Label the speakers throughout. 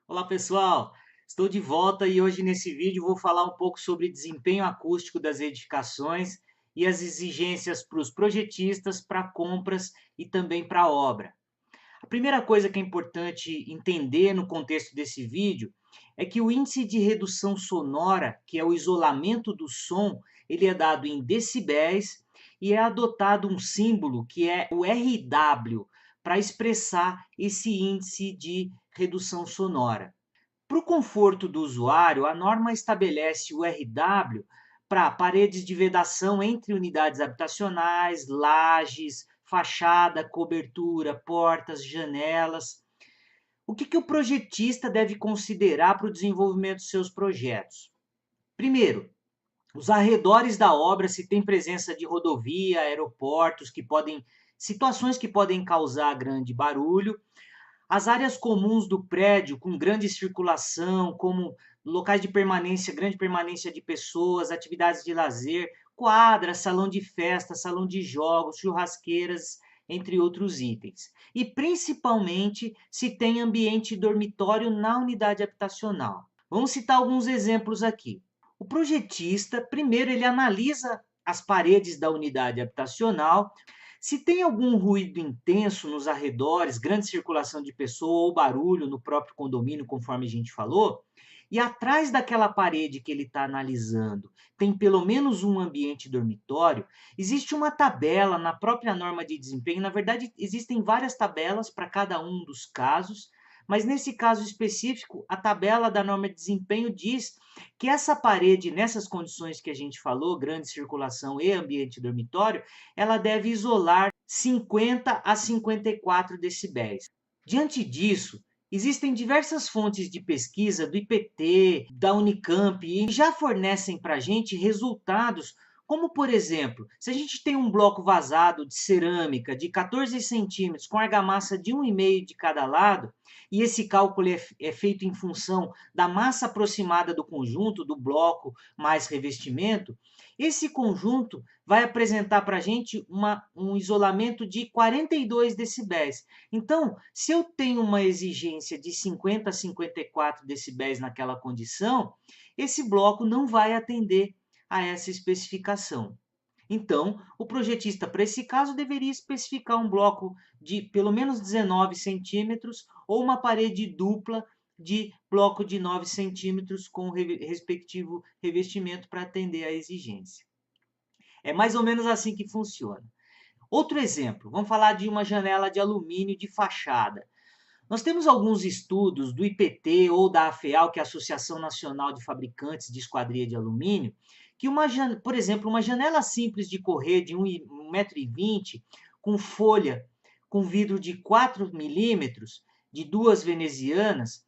Speaker 1: Olá pessoal, estou de volta e hoje nesse vídeo vou falar um pouco sobre desempenho acústico das edificações e as exigências para os projetistas, para compras e também para a obra. A primeira coisa que é importante entender no contexto desse vídeo é que o índice de redução sonora, que é o isolamento do som, ele é dado em decibéis e é adotado um símbolo que é o RW para expressar esse índice de redução sonora. Para o conforto do usuário, a norma estabelece o RW para paredes de vedação entre unidades habitacionais, lajes, fachada, cobertura, portas, janelas. O que o projetista deve considerar para o desenvolvimento dos seus projetos? Primeiro, os arredores da obra, se tem presença de rodovia, aeroportos, situações que podem causar grande barulho. As áreas comuns do prédio, com grande circulação, como locais de permanência, grande permanência de pessoas, atividades de lazer, quadra, salão de festa, salão de jogos, churrasqueiras, entre outros itens. E principalmente se tem ambiente dormitório na unidade habitacional. Vamos citar alguns exemplos aqui. O projetista, primeiro, ele analisa as paredes da unidade habitacional. Se tem algum ruído intenso nos arredores, grande circulação de pessoa ou barulho no próprio condomínio, conforme a gente falou, e atrás daquela parede que ele está analisando tem pelo menos um ambiente dormitório, existe uma tabela na própria norma de desempenho. Na verdade, existem várias tabelas para cada um dos casos, mas nesse caso específico, a tabela da norma de desempenho diz que essa parede, nessas condições que a gente falou, grande circulação e ambiente dormitório, ela deve isolar 50 a 54 decibéis. Diante disso, existem diversas fontes de pesquisa do IPT, da Unicamp, e já fornecem para a gente resultados, como por exemplo, se a gente tem um bloco vazado de cerâmica de 14 centímetros com argamassa de 1,5 de cada lado, e esse cálculo é feito em função da massa aproximada do conjunto, do bloco mais revestimento, esse conjunto vai apresentar para a gente um isolamento de 42 decibéis. Então, se eu tenho uma exigência de 50 a 54 decibéis naquela condição, esse bloco não vai atender a essa especificação. Então, o projetista, para esse caso, deveria especificar um bloco de pelo menos 19 centímetros ou uma parede dupla de bloco de 9 centímetros com o respectivo revestimento para atender à exigência. É mais ou menos assim que funciona. Outro exemplo, vamos falar de uma janela de alumínio de fachada. Nós temos alguns estudos do IPT ou da AFEAL, que é a Associação Nacional de Fabricantes de Esquadria de Alumínio, que, por exemplo, uma janela simples de correr de 1,20 m, com folha, com vidro de 4 milímetros, de duas venezianas,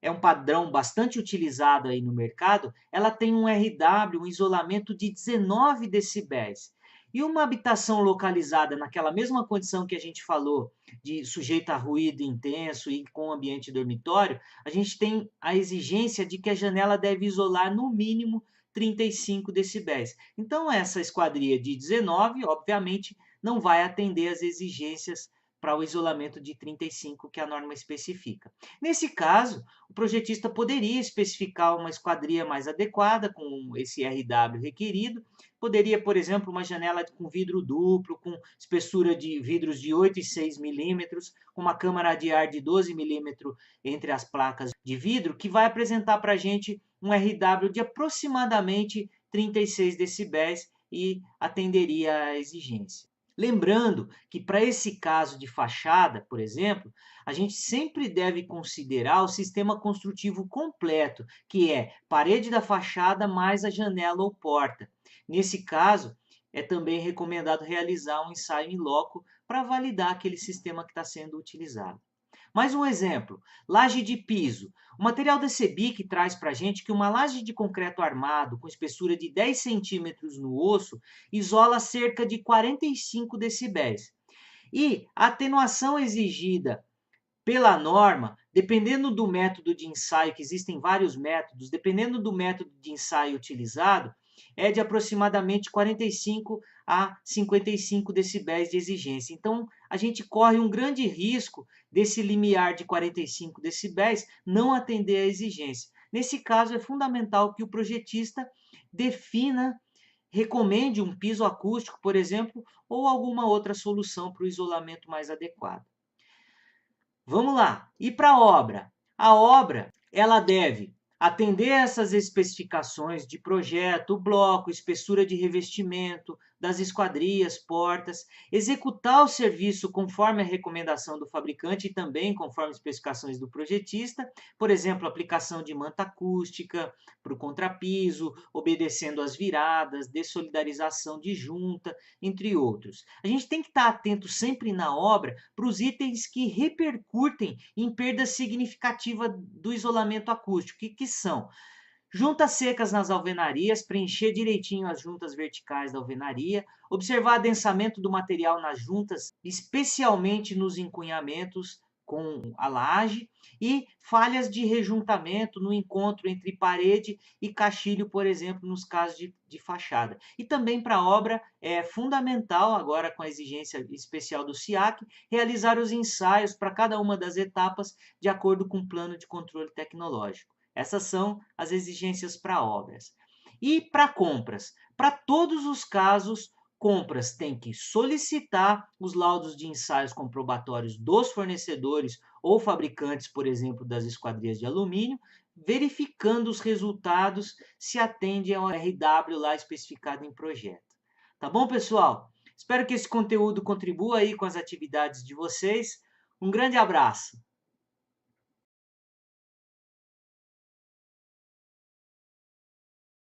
Speaker 1: é um padrão bastante utilizado aí no mercado, ela tem um RW, um isolamento de 19 decibéis. E uma habitação localizada naquela mesma condição que a gente falou, de sujeita a ruído intenso e com ambiente dormitório, a gente tem a exigência de que a janela deve isolar no mínimo 35 decibéis. Então, essa esquadria de 19, obviamente, não vai atender às exigências para o isolamento de 35 que a norma especifica. Nesse caso, o projetista poderia especificar uma esquadria mais adequada com esse RW requerido. Poderia, por exemplo, uma janela com vidro duplo, com espessura de vidros de 8 e 6 milímetros, com uma câmara de ar de 12 milímetros entre as placas de vidro, que vai apresentar para a gente um RW de aproximadamente 36 decibéis e atenderia à exigência. Lembrando que para esse caso de fachada, por exemplo, a gente sempre deve considerar o sistema construtivo completo, que é parede da fachada mais a janela ou porta. Nesse caso, é também recomendado realizar um ensaio in loco para validar aquele sistema que está sendo utilizado. Mais um exemplo, laje de piso. O material da Cebic traz para a gente que uma laje de concreto armado com espessura de 10 centímetros no osso isola cerca de 45 decibéis. E a atenuação exigida pela norma, dependendo do método de ensaio, que existem vários métodos, dependendo do método de ensaio utilizado, é de aproximadamente 45 a 55 decibéis de exigência. Então, a gente corre um grande risco desse limiar de 45 decibéis não atender à exigência. Nesse caso, é fundamental que o projetista defina, recomende um piso acústico, por exemplo, ou alguma outra solução para o isolamento mais adequado. Vamos lá. E para a obra? A obra, ela deve atender essas especificações de projeto, bloco, espessura de revestimento, das esquadrias, portas, executar o serviço conforme a recomendação do fabricante e também conforme as especificações do projetista, por exemplo, aplicação de manta acústica para o contrapiso, obedecendo às viradas, dessolidarização de junta, entre outros. A gente tem que estar atento sempre na obra para os itens que repercutem em perda significativa do isolamento acústico. O que são? Juntas secas nas alvenarias, preencher direitinho as juntas verticais da alvenaria, observar adensamento do material nas juntas, especialmente nos encunhamentos com a laje, e falhas de rejuntamento no encontro entre parede e caixilho, por exemplo, nos casos de fachada. E também para a obra é fundamental, agora com a exigência especial do SIAC, realizar os ensaios para cada uma das etapas de acordo com o plano de controle tecnológico. Essas são as exigências para obras. E para compras? Para todos os casos, compras têm que solicitar os laudos de ensaios comprobatórios dos fornecedores ou fabricantes, por exemplo, das esquadrias de alumínio, verificando os resultados se atende ao RW lá especificado em projeto. Tá bom, pessoal? Espero que esse conteúdo contribua aí com as atividades de vocês. Um grande abraço!